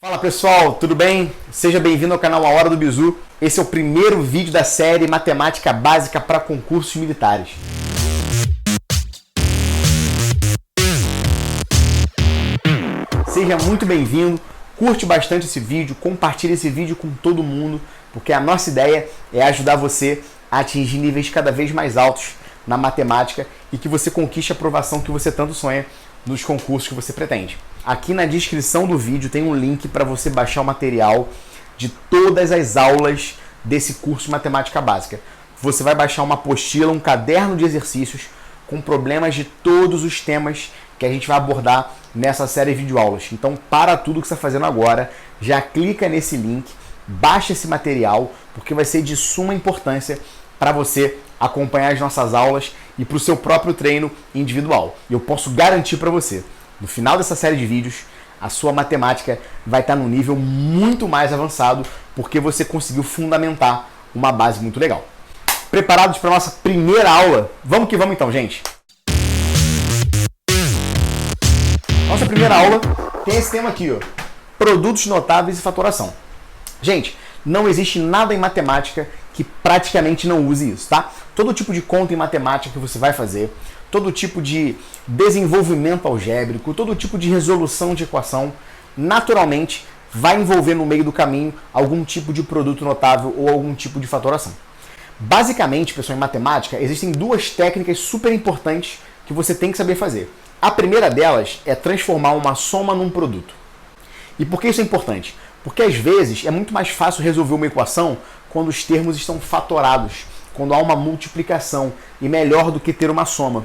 Fala pessoal, tudo bem? Seja bem-vindo ao canal A Hora do Bizu. Esse é o primeiro vídeo da série Matemática Básica para Concursos Militares. Seja muito bem-vindo, curte bastante esse vídeo, compartilhe esse vídeo com todo mundo, porque a nossa ideia é ajudar você a atingir níveis cada vez mais altos na matemática e que você conquiste a aprovação que você tanto sonha nos concursos que você pretende. Aqui na descrição do vídeo tem um link para você baixar o material de todas as aulas desse curso de Matemática Básica. Você vai baixar uma apostila, um caderno de exercícios com problemas de todos os temas que a gente vai abordar nessa série de videoaulas. Então para tudo que você está fazendo agora, já clica nesse link, baixa esse material, porque vai ser de suma importância para você acompanhar as nossas aulas e para o seu próprio treino individual. E eu posso garantir para você, no final dessa série de vídeos, a sua matemática vai estar num nível muito mais avançado, porque você conseguiu fundamentar uma base muito legal. Preparados para a nossa primeira aula? Vamos que vamos então, gente! Nossa primeira aula tem esse tema aqui, ó, produtos notáveis e fatoração. Gente, não existe nada em matemática que praticamente não use isso, tá? Todo tipo de conta em matemática que você vai fazer, todo tipo de desenvolvimento algébrico, todo tipo de resolução de equação, naturalmente vai envolver no meio do caminho algum tipo de produto notável ou algum tipo de fatoração. Basicamente, pessoal, em matemática, existem duas técnicas super importantes que você tem que saber fazer. A primeira delas é transformar uma soma num produto. E por que isso é importante? Porque às vezes é muito mais fácil resolver uma equação quando os termos estão fatorados, quando há uma multiplicação, e melhor do que ter uma soma.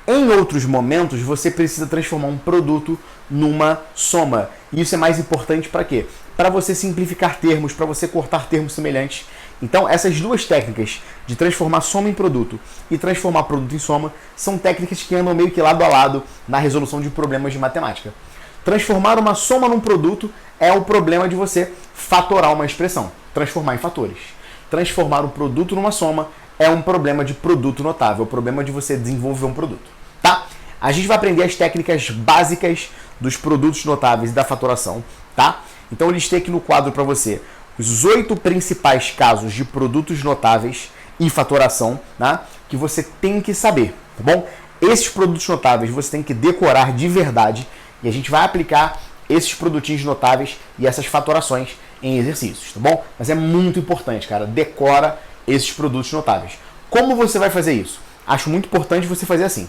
Em outros momentos, você precisa transformar um produto numa soma. E isso é mais importante para quê? Para você simplificar termos, para você cortar termos semelhantes. Então, essas duas técnicas de transformar soma em produto e transformar produto em soma são técnicas que andam meio que lado a lado na resolução de problemas de matemática. Transformar uma soma num produto é o problema de você fatorar uma expressão, transformar em fatores. Transformar um produto numa soma é um problema de produto notável, é o problema de você desenvolver um produto, tá? A gente vai aprender as técnicas básicas dos produtos notáveis e da fatoração, tá? Então eu listei aqui no quadro para você os 8 principais casos de produtos notáveis e fatoração, tá? Que você tem que saber, tá bom? Esses produtos notáveis você tem que decorar de verdade e a gente vai aplicar esses produtinhos notáveis e essas fatorações em exercícios, tá bom? Mas é muito importante, cara, decora esses produtos notáveis. Como você vai fazer isso? Acho muito importante você fazer assim.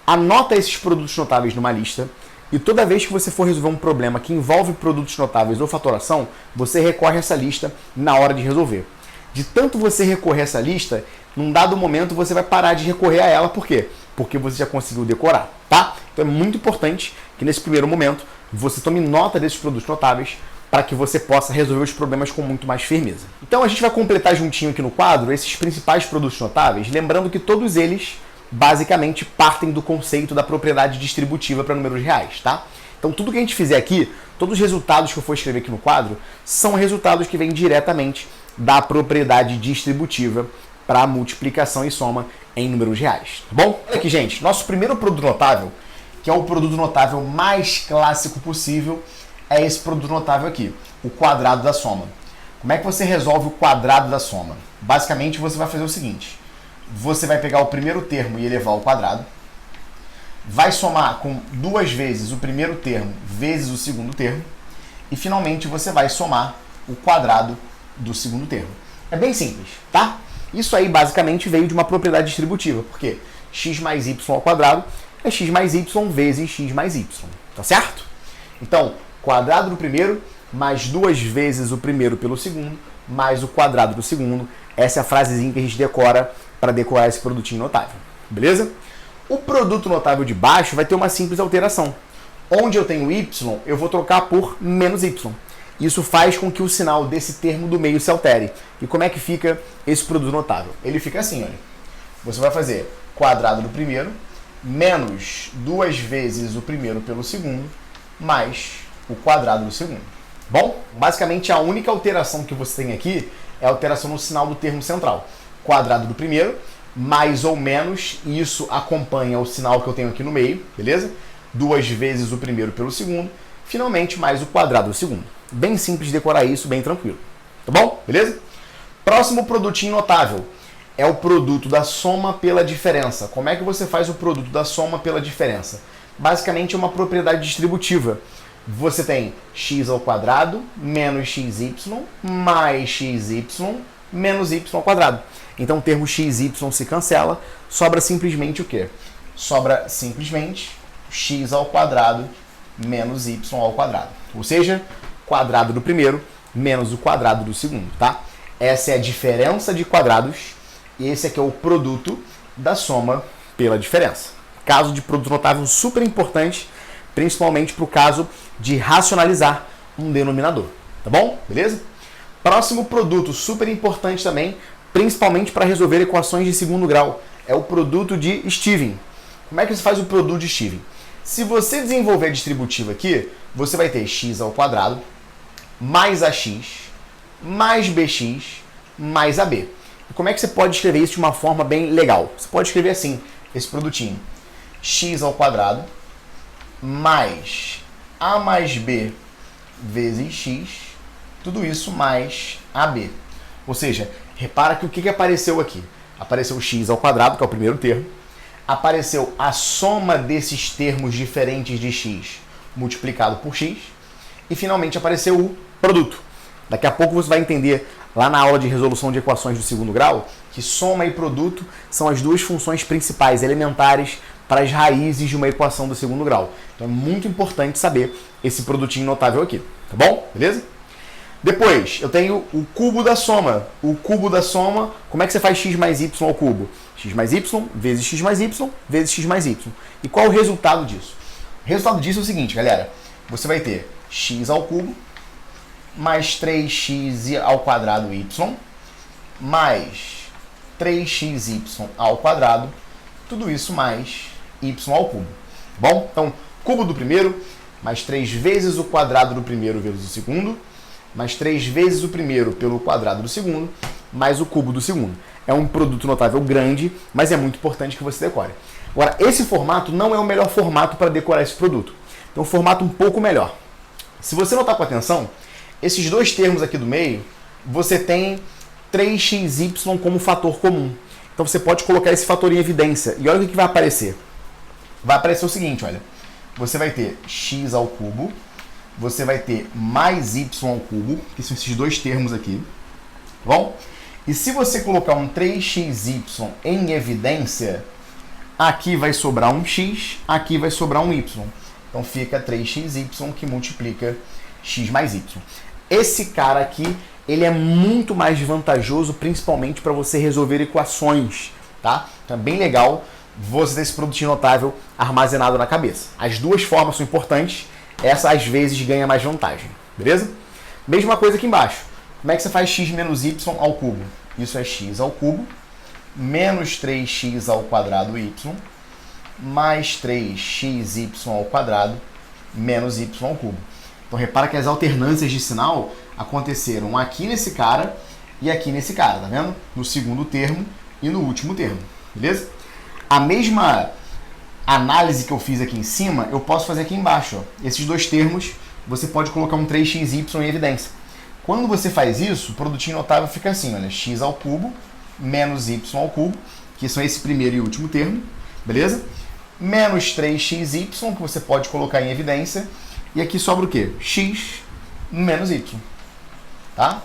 Anota esses produtos notáveis numa lista e toda vez que você for resolver um problema que envolve produtos notáveis ou fatoração, você recorre a essa lista na hora de resolver. De tanto você recorrer a essa lista, num dado momento você vai parar de recorrer a ela. Por quê? Porque você já conseguiu decorar, tá? Então é muito importante que nesse primeiro momento você tome nota desses produtos notáveis para que você possa resolver os problemas com muito mais firmeza. Então a gente vai completar juntinho aqui no quadro esses principais produtos notáveis, lembrando que todos eles basicamente partem do conceito da propriedade distributiva para números reais, tá? Então tudo que a gente fizer aqui, todos os resultados que eu for escrever aqui no quadro, são resultados que vêm diretamente da propriedade distributiva para multiplicação e soma em números reais, tá bom? Olha aqui, gente, nosso primeiro produto notável, que é o produto notável mais clássico possível, é esse produto notável aqui, o quadrado da soma. Como é que você resolve o quadrado da soma? Basicamente, você vai fazer o seguinte. Você vai pegar o primeiro termo e elevar ao quadrado. Vai somar com 2 vezes o primeiro termo vezes o segundo termo. E, finalmente, você vai somar o quadrado do segundo termo. É bem simples, tá? Isso aí, basicamente, veio de uma propriedade distributiva. Porque x mais y ao quadrado é x mais y vezes x mais y. Tá certo? Então, quadrado do primeiro, mais 2 vezes o primeiro pelo segundo, mais o quadrado do segundo. Essa é a frasezinha que a gente decora para decorar esse produtinho notável. Beleza? O produto notável de baixo vai ter uma simples alteração. Onde eu tenho y, eu vou trocar por menos y. Isso faz com que o sinal desse termo do meio se altere. E como é que fica esse produto notável? Ele fica assim, olha. Você vai fazer quadrado do primeiro, menos 2 vezes o primeiro pelo segundo, mais o quadrado do segundo. Bom, basicamente a única alteração que você tem aqui é a alteração no sinal do termo central. Quadrado do primeiro, mais ou menos, e isso acompanha o sinal que eu tenho aqui no meio, beleza? 2 vezes o primeiro pelo segundo, finalmente mais o quadrado do segundo. Bem simples de decorar isso, bem tranquilo. Tá bom? Beleza? Próximo produtinho notável é o produto da soma pela diferença. Como é que você faz o produto da soma pela diferença? Basicamente é uma propriedade distributiva. Você tem x ao quadrado menos xy mais xy menos y ao quadrado. Então o termo xy se cancela, sobra simplesmente o quê? Sobra simplesmente x ao quadrado menos y ao quadrado. Ou seja, quadrado do primeiro menos o quadrado do segundo, tá? Essa é a diferença de quadrados e esse aqui é o produto da soma pela diferença. Caso de produto notável super importante, principalmente para o caso de racionalizar um denominador, tá bom? Beleza? Próximo produto super importante também, principalmente para resolver equações de segundo grau, é o produto de Steven. Como é que você faz o produto de Steven? Se você desenvolver a distributiva aqui, você vai ter x ao quadrado mais ax mais bx mais ab. E como é que você pode escrever isso de uma forma bem legal? Você pode escrever assim, esse produtinho. X ao quadrado mais a mais b vezes x, tudo isso mais ab. Ou seja, repara que o que apareceu aqui? Apareceu x ao quadrado, que é o primeiro termo. Apareceu a soma desses termos diferentes de x multiplicado por x. E finalmente apareceu o produto. Daqui a pouco você vai entender lá na aula de resolução de equações do segundo grau que soma e produto são as duas funções principais, elementares, para as raízes de uma equação do segundo grau. Então é muito importante saber esse produtinho notável aqui, tá bom? Beleza? Depois, eu tenho o cubo da soma. O cubo da soma, como é que você faz x mais y ao cubo? X mais y vezes x mais y vezes x mais y. E qual é o resultado disso? O resultado disso é o seguinte, galera. Você vai ter x ao cubo mais 3x ao quadrado y mais 3xy ao quadrado, tudo isso mais y ao cubo. Bom, então, cubo do primeiro mais 3 vezes o quadrado do primeiro vezes o segundo, mais 3 vezes o primeiro pelo quadrado do segundo, mais o cubo do segundo. É um produto notável grande, mas é muito importante que você decore. Agora, esse formato não é o melhor formato para decorar esse produto. Tem um formato um pouco melhor. Se você notar com atenção, esses dois termos aqui do meio, você tem 3xy como fator comum. Então você pode colocar esse fator em evidência. E olha o que vai aparecer. Vai aparecer o seguinte, olha. Você vai ter x ao cubo, você vai ter mais y ao cubo, que são esses dois termos aqui. Bom? E se você colocar um 3xy em evidência, aqui vai sobrar um x, aqui vai sobrar um y. Então fica 3xy que multiplica x mais y. Esse cara aqui, ele é muito mais vantajoso, principalmente para você resolver equações, tá? Então é bem legal você ter esse produtinho notável armazenado na cabeça. As duas formas são importantes, essa às vezes ganha mais vantagem, beleza? Mesma coisa aqui embaixo. Como é que você faz x menos y ao cubo? Isso é x ao cubo, menos 3x ao quadrado y, mais 3xy ao quadrado, menos y ao cubo. Então repara que as alternâncias de sinal aconteceram aqui nesse cara e aqui nesse cara, tá vendo? No segundo termo e no último termo, beleza? A mesma análise que eu fiz aqui em cima, eu posso fazer aqui embaixo, ó. Esses dois termos, você pode colocar um 3xy em evidência. Quando você faz isso, o produtinho notável fica assim, olha, x ao cubo menos y ao cubo, que são esse primeiro e último termo, beleza? Menos 3xy, que você pode colocar em evidência, e aqui sobra o quê? X menos y, tá?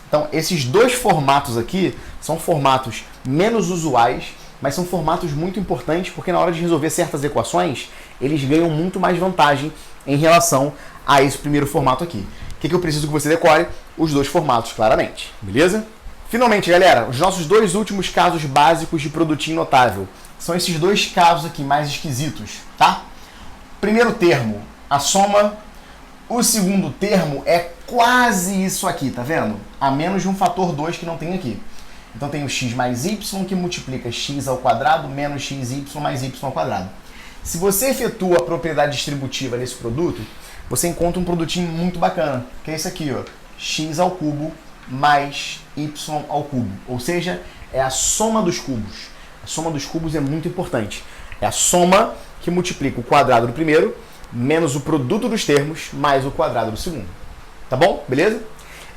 Então, esses dois formatos aqui são formatos menos usuais, mas são formatos muito importantes, porque na hora de resolver certas equações, eles ganham muito mais vantagem em relação a esse primeiro formato aqui. O que eu preciso que você decore? Os dois formatos, claramente, beleza? Finalmente, galera, os nossos dois últimos casos básicos de produtinho notável são esses dois casos aqui mais esquisitos, tá? Primeiro termo, a soma. O segundo termo é quase isso aqui, tá vendo? A menos de um fator 2 que não tem aqui. Então tem o x mais y que multiplica x ao quadrado menos xy mais y ao quadrado. Se você efetua a propriedade distributiva nesse produto, você encontra um produtinho muito bacana, que é esse aqui, ó, x ao cubo mais y ao cubo. Ou seja, é a soma dos cubos. A soma dos cubos é muito importante. É a soma que multiplica o quadrado do primeiro menos o produto dos termos mais o quadrado do segundo. Tá bom? Beleza?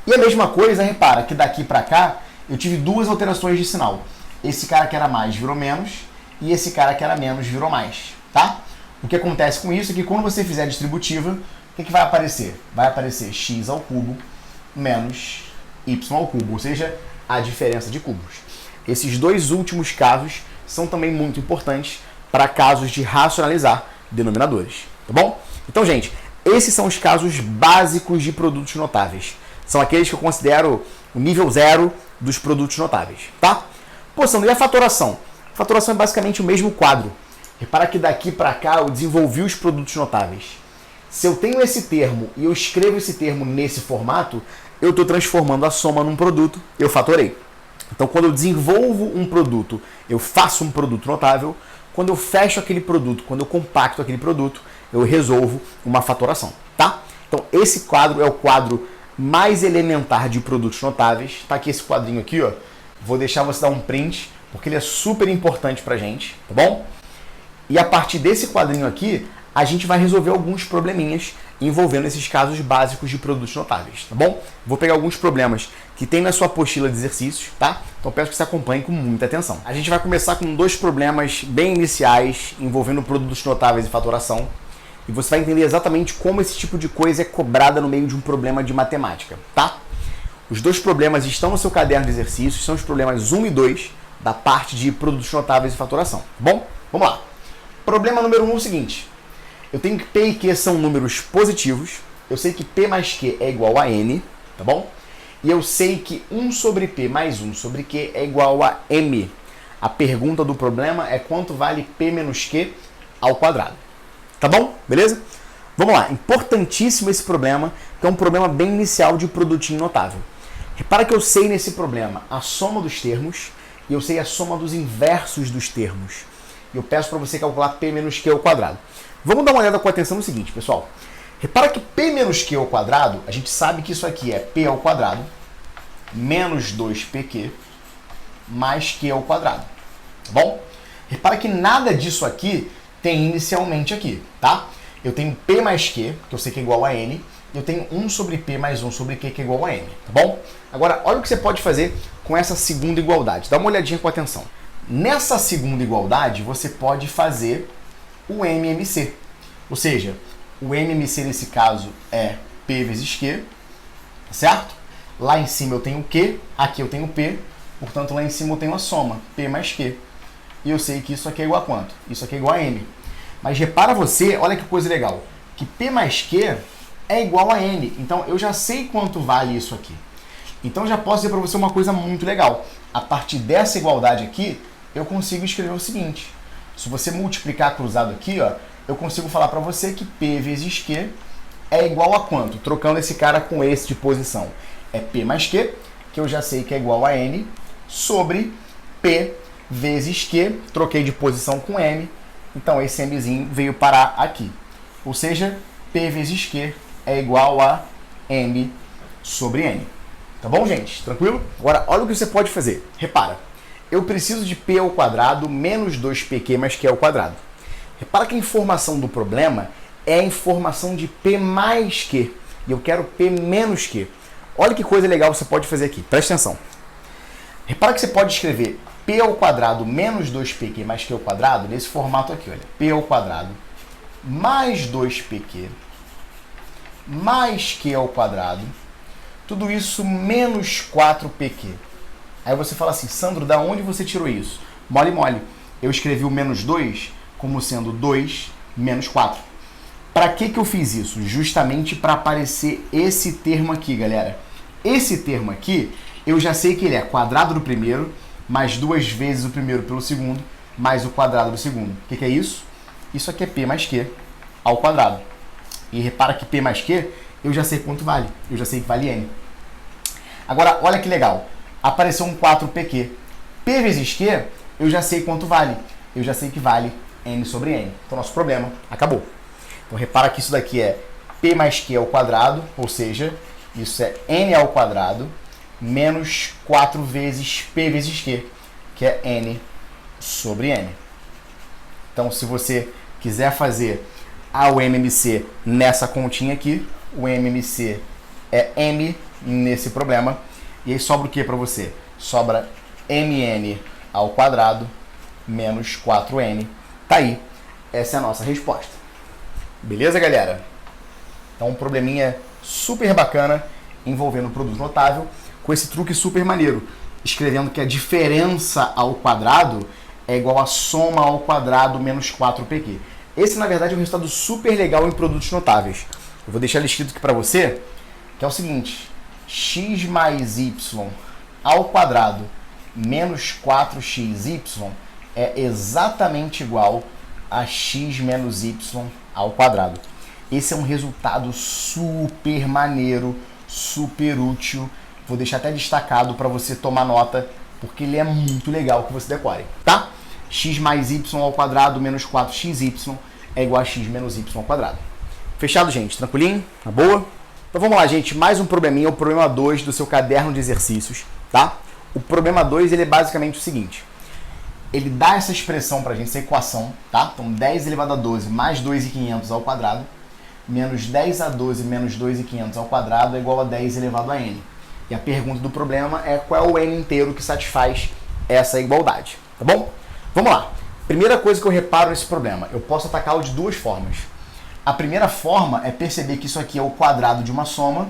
E a mesma coisa, repara que daqui para cá eu tive duas alterações de sinal. Esse cara que era mais virou menos e esse cara que era menos virou mais, tá? O que acontece com isso é que quando você fizer a distributiva, o que vai aparecer? Vai aparecer x ao cubo menos y ao cubo, ou seja, a diferença de cubos. Esses dois últimos casos são também muito importantes para casos de racionalizar denominadores, tá bom? Então, gente, esses são os casos básicos de produtos notáveis. São aqueles que eu considero o nível 0 dos produtos notáveis, tá? Pô, Sandro, e a fatoração? A fatoração é basicamente o mesmo quadro. Repara que daqui para cá eu desenvolvi os produtos notáveis. Se eu tenho esse termo e eu escrevo esse termo nesse formato, eu estou transformando a soma num produto, eu fatorei. Então, quando eu desenvolvo um produto, eu faço um produto notável. Quando eu fecho aquele produto, quando eu compacto aquele produto, eu resolvo uma fatoração, tá? Então, esse quadro é o quadro mais elementar de produtos notáveis. Tá aqui esse quadrinho aqui, ó. Vou deixar você dar um print, porque ele é super importante pra gente, tá bom? E a partir desse quadrinho aqui, a gente vai resolver alguns probleminhas envolvendo esses casos básicos de produtos notáveis, tá bom? Vou pegar alguns problemas que tem na sua apostila de exercícios, tá? Então peço que você acompanhe com muita atenção. A gente vai começar com dois problemas bem iniciais envolvendo produtos notáveis e fatoração. E você vai entender exatamente como esse tipo de coisa é cobrada no meio de um problema de matemática, tá? Os dois problemas estão no seu caderno de exercícios, são os problemas 1 e 2 da parte de produtos notáveis e fatoração, tá bom? Vamos lá. Problema número 1 é o seguinte. Eu tenho que P e Q são números positivos. Eu sei que P mais Q é igual a N, tá bom? E eu sei que 1 sobre P mais 1 sobre Q é igual a M. A pergunta do problema é quanto vale P menos Q ao quadrado. Tá bom? Beleza? Vamos lá. Importantíssimo esse problema, que é um problema bem inicial de produtinho notável. Repara que eu sei nesse problema a soma dos termos e eu sei a soma dos inversos dos termos. E eu peço para você calcular P menos Q ao quadrado. Vamos dar uma olhada com atenção no seguinte, pessoal. Repara que P menos Q ao quadrado, a gente sabe que isso aqui é P ao quadrado menos 2PQ mais Q ao quadrado. Tá bom? Repara que nada disso aqui tem inicialmente aqui, tá? Eu tenho P mais Q, que eu sei que é igual a N, e eu tenho 1 sobre P mais 1 sobre Q, que é igual a N, tá bom? Agora, olha o que você pode fazer com essa segunda igualdade. Dá uma olhadinha com atenção. Nessa segunda igualdade, você pode fazer o MMC. Ou seja, o MMC nesse caso é P vezes Q, certo? Lá em cima eu tenho Q, aqui eu tenho P, portanto lá em cima eu tenho a soma, P mais Q. E eu sei que isso aqui é igual a quanto? Isso aqui é igual a M. Mas repara você, olha que coisa legal, que P mais Q é igual a N. Então eu já sei quanto vale isso aqui. Então eu já posso dizer para você uma coisa muito legal. A partir dessa igualdade aqui, eu consigo escrever o seguinte. Se você multiplicar cruzado aqui, ó, eu consigo falar para você que P vezes Q é igual a quanto? Trocando esse cara com esse de posição. É P mais Q, que eu já sei que é igual a N, sobre P vezes Q, troquei de posição com M, então esse Mzinho veio parar aqui. Ou seja, P vezes Q é igual a M sobre N. Tá bom, gente? Tranquilo? Agora, olha o que você pode fazer. Repara, eu preciso de P ao quadrado menos 2PQ mais Q ao quadrado. Repara que a informação do problema é a informação de P mais Q. E eu quero P menos Q. Olha que coisa legal você pode fazer aqui. Presta atenção. Repara que você pode escrever P ao quadrado menos 2PQ mais Q ao quadrado nesse formato aqui. Olha. P ao quadrado mais 2PQ mais Q ao quadrado. Tudo isso menos 4PQ. Aí você fala assim, Sandro, da onde você tirou isso? Mole, mole. Eu escrevi o menos 2 como sendo 2 menos 4. Para que eu fiz isso? Justamente para aparecer esse termo aqui, galera. Esse termo aqui, eu já sei que ele é quadrado do primeiro, mais 2 vezes o primeiro pelo segundo, mais o quadrado do segundo. O que é isso? Isso aqui é P mais Q ao quadrado. E repara que P mais Q, eu já sei quanto vale. Eu já sei que vale N. Agora, olha que legal. Apareceu um 4PQ. P vezes Q, eu já sei quanto vale. Eu já sei que vale N sobre N. Então, nosso problema acabou. Então, repara que isso daqui é P mais Q ao quadrado, ou seja, isso é N ao quadrado, menos 4 vezes P vezes Q, que é N sobre N. Então, se você quiser fazer o MMC nessa continha aqui, o MMC é m nesse problema. E aí sobra o que para você? Sobra mn ao quadrado menos 4n. Tá aí. Essa é a nossa resposta. Beleza, galera? Então, um probleminha super bacana envolvendo produto notável, com esse truque super maneiro, escrevendo que a diferença ao quadrado é igual a soma ao quadrado menos 4pq. Esse, na verdade, é um resultado super legal em produtos notáveis. Eu vou deixar ele escrito aqui para você, que é o seguinte: x mais y ao quadrado menos 4xy é exatamente igual a x menos y ao quadrado. Esse é um resultado super maneiro, super útil. Vou deixar até destacado para você tomar nota, porque ele é muito legal que você decore, tá? X mais y ao quadrado menos 4xy é igual a x menos y ao quadrado. Fechado, gente? Tranquilinho? Tá boa? Então vamos lá, gente. Mais um probleminha, o problema 2 do seu caderno de exercícios, tá? O problema 2, ele é basicamente o seguinte. Ele dá essa expressão pra gente, essa equação, tá? Então 10 elevado a 12 mais 2.500 ao quadrado menos 10 a 12 menos 2.500 ao quadrado é igual a 10 elevado a n. E a pergunta do problema é qual é o n inteiro que satisfaz essa igualdade, tá bom? Vamos lá. Primeira coisa que eu reparo nesse problema, eu posso atacá-lo de duas formas. A primeira forma é perceber que isso aqui é o quadrado de uma soma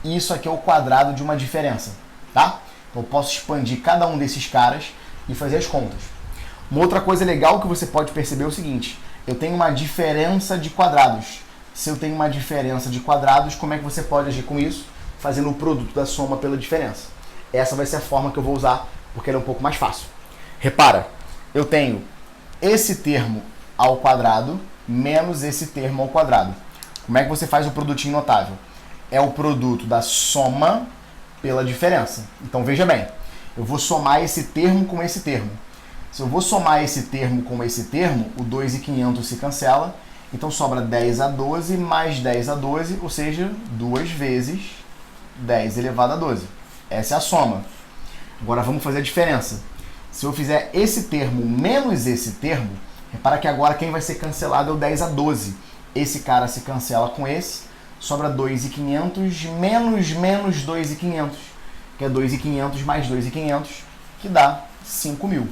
e isso aqui é o quadrado de uma diferença, tá? Então eu posso expandir cada um desses caras e fazer as contas. Uma outra coisa legal que você pode perceber é o seguinte: eu tenho uma diferença de quadrados. Se eu tenho uma diferença de quadrados, como é que você pode agir com isso? Fazendo o produto da soma pela diferença. Essa vai ser a forma que eu vou usar, porque ela é um pouco mais fácil. Repara, eu tenho esse termo ao quadrado menos esse termo ao quadrado. Como é que você faz o produtinho notável? É o produto da soma pela diferença. Então veja bem, eu vou somar esse termo com esse termo. Se eu vou somar esse termo com esse termo, o 2.500 se cancela, então sobra 10 a 12 mais 10 a 12, ou seja, 2 vezes 10 elevado a 12. Essa é a soma. Agora vamos fazer a diferença. Se eu fizer esse termo menos esse termo, repara que agora quem vai ser cancelado é o 10 a 12. Esse cara se cancela com esse, sobra 2.500 menos 2.500, que é 2.500 mais 2.500, que dá 5.000.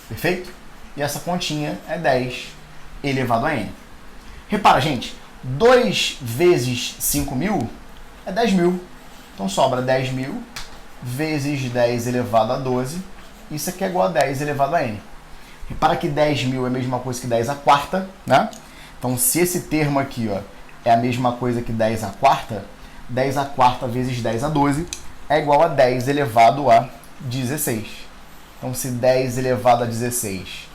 Perfeito? E essa continha é 10 elevado a n. Repara, gente, 2 vezes 5.000 é 10.000. Então sobra 10.000 vezes 10 elevado a 12. Isso aqui é igual a 10 elevado a n. Repara que 10.000 é a mesma coisa que 10 a quarta, né? Então se esse termo aqui, ó, é a mesma coisa que 10 a quarta, 10 a quarta vezes 10 a 12 é igual a 10 elevado a 16. Então se 10 elevado a 16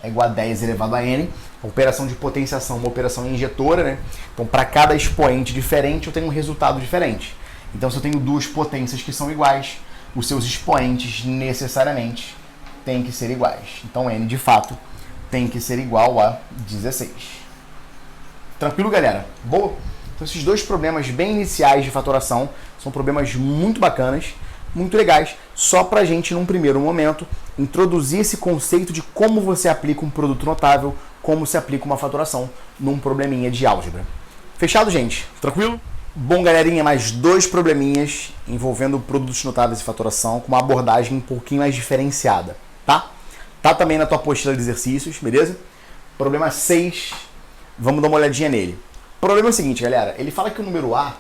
é igual a 10 elevado a n, a operação de potenciação é uma operação injetora, né? Então, para cada expoente diferente, eu tenho um resultado diferente. Então, se eu tenho duas potências que são iguais, os seus expoentes necessariamente têm que ser iguais. Então, n, de fato, tem que ser igual a 16. Tranquilo, galera? Boa? Então, esses dois problemas bem iniciais de fatoração são problemas muito bacanas, muito legais, só para a gente, num primeiro momento, introduzir esse conceito de como você aplica um produto notável, como se aplica uma fatoração num probleminha de álgebra. Fechado, gente? Tranquilo? Bom, galerinha, mais dois probleminhas envolvendo produtos notáveis e fatoração com uma abordagem um pouquinho mais diferenciada, tá? Tá também na tua apostila de exercícios, beleza? Problema 6, vamos dar uma olhadinha nele. O problema é o seguinte, galera, ele fala que o número A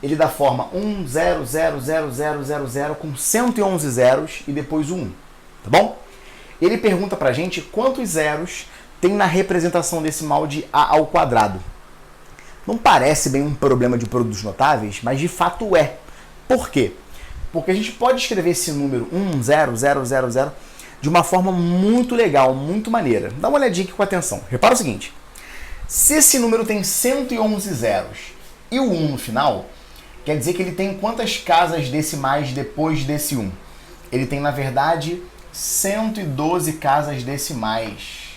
ele dá forma 1, 0, 0, 0, 0, 0, 0, com 111 zeros e depois o 1, tá bom? Ele pergunta pra gente quantos zeros tem na representação decimal de A ao quadrado. Não parece bem um problema de produtos notáveis, mas de fato é. Por quê? Porque a gente pode escrever esse número 1, 0, 0, 0, 0 de uma forma muito legal, muito maneira. Dá uma olhadinha aqui com atenção. Repara o seguinte, se esse número tem 111 zeros e o 1 no final, quer dizer que ele tem quantas casas decimais depois desse 1? Ele tem, na verdade, 112 casas decimais.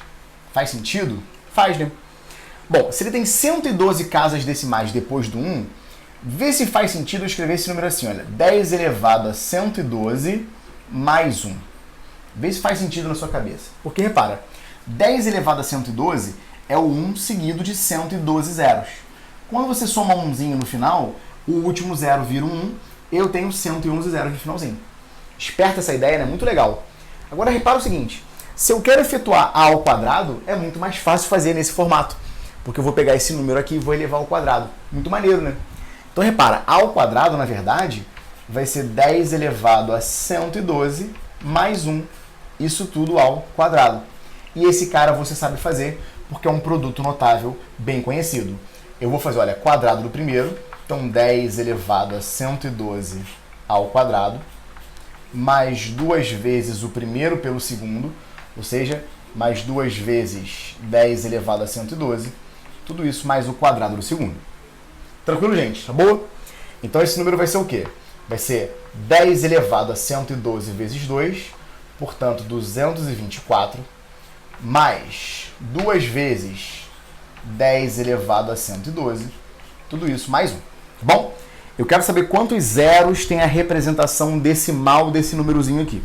Faz sentido? Faz, né? Bom, se ele tem 112 casas decimais depois do 1, vê se faz sentido eu escrever esse número assim, olha, 10 elevado a 112 mais 1. Vê se faz sentido na sua cabeça. Porque, repara, 10 elevado a 112 é o 1 seguido de 112 zeros. Quando você soma umzinho no final, o último zero vira um 1, eu tenho 111 zeros no finalzinho. Esperta essa ideia, né? Muito legal. Agora repara o seguinte, se eu quero efetuar a ao quadrado, é muito mais fácil fazer nesse formato, porque eu vou pegar esse número aqui e vou elevar ao quadrado. Muito maneiro, né? Então repara, a ao quadrado, na verdade, vai ser 10 elevado a 112 mais 1, isso tudo ao quadrado. E esse cara você sabe fazer, porque é um produto notável bem conhecido. Eu vou fazer, olha, quadrado do primeiro, então 10 elevado a 112 ao quadrado, mais 2 vezes o primeiro pelo segundo, ou seja, mais 2 vezes 10 elevado a 112, tudo isso mais o quadrado do segundo. Tranquilo, gente? Tá boa? Então esse número vai ser o quê? Vai ser 10 elevado a 112 vezes 2, portanto 224, mais 2 vezes 10 elevado a 112, tudo isso mais 1, tá bom? Eu quero saber quantos zeros tem a representação decimal desse númerozinho aqui.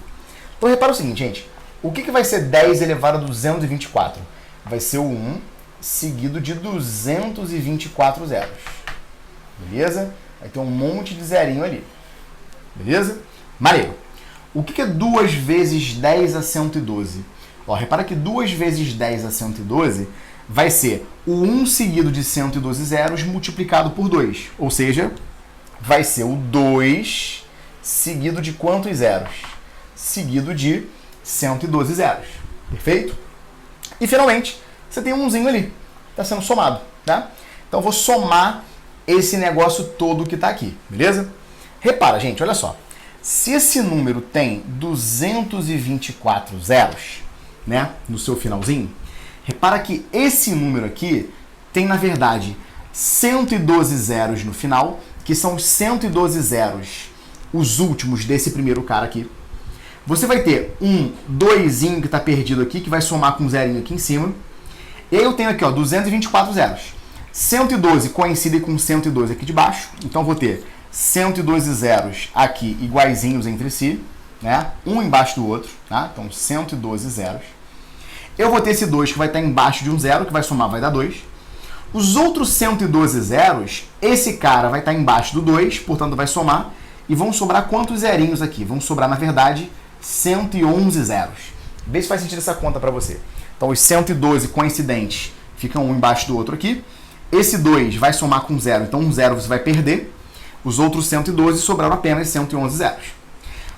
Então repara o seguinte, gente, o que vai ser 10 elevado a 224? Vai ser o 1 seguido de 224 zeros. Beleza? Vai ter um monte de zerinho ali. Beleza? Maneiro. O que é 2 vezes 10 a 112? Ó, repara que 2 vezes 10 a 112 vai ser o 1 seguido de 112 zeros multiplicado por 2. Ou seja, vai ser o 2 seguido de quantos zeros? Seguido de 112 zeros. Perfeito? E finalmente, você tem um 1zinho ali. Está sendo somado. Tá? Então eu vou somar esse negócio todo que está aqui. Beleza? Repara, gente, olha só. Se esse número tem 224 zeros, né, no seu finalzinho, repara que esse número aqui tem, na verdade, 112 zeros no final, que são os 112 zeros, os últimos desse primeiro cara aqui. Você vai ter um 2zinho que está perdido aqui, que vai somar com um zerinho aqui em cima. E aí eu tenho aqui, ó, 224 zeros. 112 coincide com 112 aqui de baixo, então vou ter 112 zeros aqui iguaizinhos entre si, né? Um embaixo do outro, tá? Então 112 zeros. Eu vou ter esse 2 que vai estar embaixo de um zero, que vai somar, vai dar 2. Os outros 112 zeros, esse cara vai estar embaixo do 2, portanto vai somar, e vão sobrar quantos zerinhos aqui? Vão sobrar, na verdade, 111 zeros. Vê se faz sentido essa conta para você. Então os 112 coincidentes ficam um embaixo do outro aqui. Esse 2 vai somar com 0, então um 0 você vai perder. Os outros 112 sobraram apenas 111 zeros.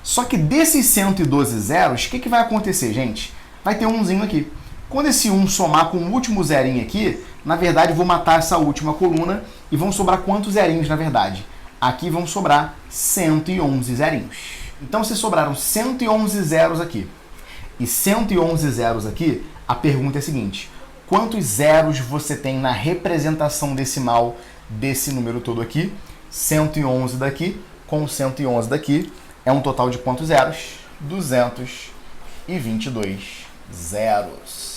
Só que desses 112 zeros, o que vai acontecer, gente? Vai ter um 1zinho aqui. Quando esse 1 somar com o último zerinho aqui, na verdade eu vou matar essa última coluna e vão sobrar quantos zerinhos, na verdade? Aqui vão sobrar 111 zerinhos. Então se sobraram 111 zeros aqui e 111 zeros aqui, a pergunta é a seguinte: quantos zeros você tem na representação decimal desse número todo aqui? 111 daqui com 111 daqui é um total de quantos zeros? 222 zeros.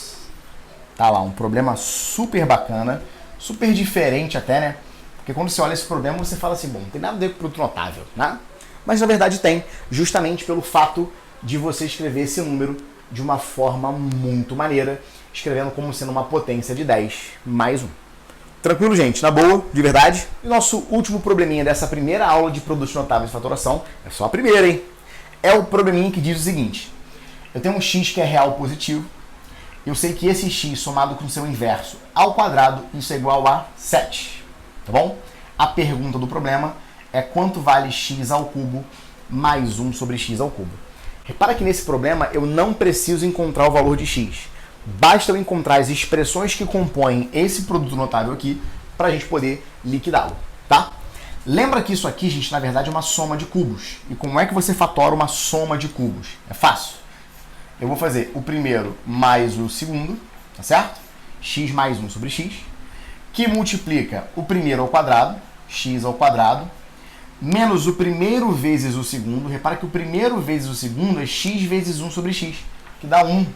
Tá lá, um problema super bacana, super diferente até, né? Porque quando você olha esse problema, você fala assim, bom, não tem nada a ver com produto notável, né? Mas na verdade tem, justamente pelo fato de você escrever esse número de uma forma muito maneira, escrevendo como sendo uma potência de 10 mais 1. Tranquilo, gente? Na boa, de verdade. E nosso último probleminha dessa primeira aula de produtos notáveis de fatoração, é só a primeira, hein? É o probleminha que diz o seguinte: eu tenho um x que é real positivo, eu sei que esse x somado com seu inverso ao quadrado, isso é igual a 7, tá bom? A pergunta do problema é quanto vale x ao cubo mais 1 sobre x ao cubo. Repara que nesse problema eu não preciso encontrar o valor de x. Basta eu encontrar as expressões que compõem esse produto notável aqui para a gente poder liquidá-lo, tá? Lembra que isso aqui, gente, na verdade é uma soma de cubos. E como é que você fatora uma soma de cubos? É fácil. Eu vou fazer o primeiro mais o segundo, tá certo? X mais 1 sobre x, que multiplica o primeiro ao quadrado, x ao quadrado, menos o primeiro vezes o segundo. Repara que o primeiro vezes o segundo é x vezes 1 sobre x, que dá 1.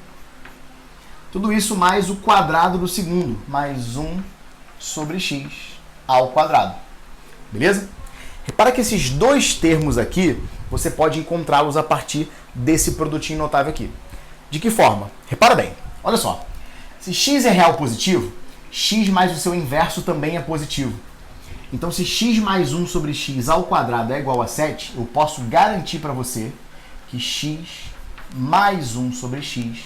Tudo isso mais o quadrado do segundo, mais 1 sobre x ao quadrado. Beleza? Repara que esses dois termos aqui, você pode encontrá-los a partir desse produtinho notável aqui. De que forma? Repara bem, olha só. Se x é real positivo, x mais o seu inverso também é positivo. Então, se x mais 1 sobre x ao quadrado é igual a 7, eu posso garantir para você que x mais 1 sobre x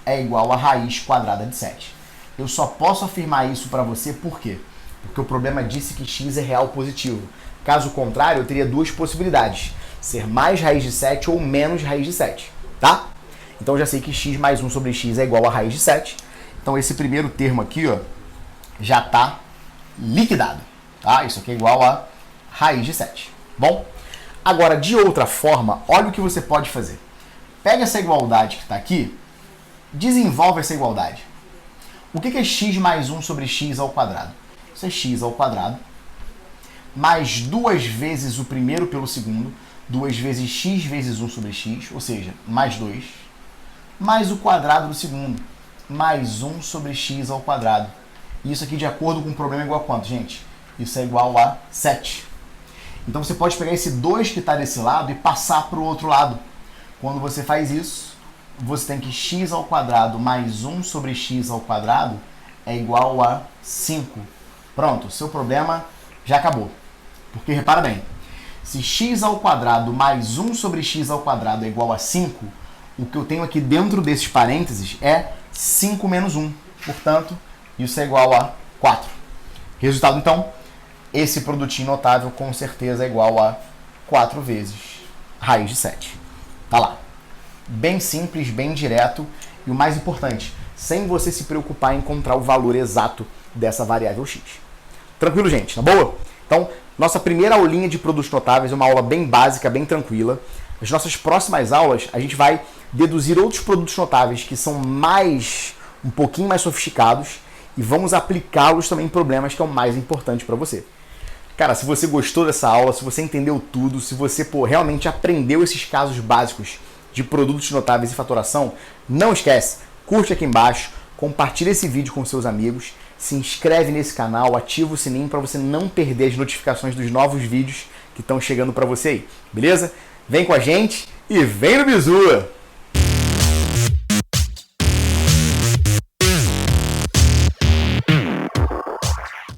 é igual a raiz quadrada de 7. Eu só posso afirmar isso para você por quê? Porque o problema disse que x é real positivo. Caso contrário, eu teria duas possibilidades. Ser mais raiz de 7 ou menos raiz de 7, tá? Então, eu já sei que x mais 1 sobre x é igual a raiz de 7. Então, esse primeiro termo aqui, ó, já está liquidado. Tá? Isso aqui é igual a raiz de 7. Bom, agora, de outra forma, olha o que você pode fazer. Pega essa igualdade que está aqui, desenvolve essa igualdade. O que é x mais 1 sobre x ao quadrado? Isso é x ao quadrado, mais 2 vezes o primeiro pelo segundo, 2 vezes x vezes 1 sobre x, ou seja, mais 2, mais o quadrado do segundo, mais 1 sobre x ao quadrado. Isso aqui, de acordo com o problema, é igual a quanto, gente? Isso é igual a 7. Então, você pode pegar esse 2 que está desse lado e passar para o outro lado. Quando você faz isso, você tem que x ao quadrado mais 1 sobre x ao quadrado é igual a 5. Pronto, o seu problema já acabou. Porque, repara bem, se x ao quadrado mais 1 sobre x ao quadrado é igual a 5, o que eu tenho aqui dentro desses parênteses é 5 menos 1. Portanto, isso é igual a 4. Resultado, então, esse produtinho notável com certeza é igual a 4 vezes raiz de 7. Tá lá. Bem simples, bem direto e o mais importante, sem você se preocupar em encontrar o valor exato dessa variável x. Tranquilo, gente? Na boa? Então, nossa primeira aulinha de produtos notáveis é uma aula bem básica, bem tranquila. As nossas próximas aulas, a gente vai deduzir outros produtos notáveis que são um pouquinho mais sofisticados e vamos aplicá-los também em problemas que é o mais importante para você. Cara, se você gostou dessa aula, se você entendeu tudo, se você realmente aprendeu esses casos básicos de produtos notáveis e fatoração, não esquece, curte aqui embaixo, compartilha esse vídeo com seus amigos, se inscreve nesse canal, ativa o sininho para você não perder as notificações dos novos vídeos que estão chegando para você aí, beleza? Vem com a gente e vem no Bizu!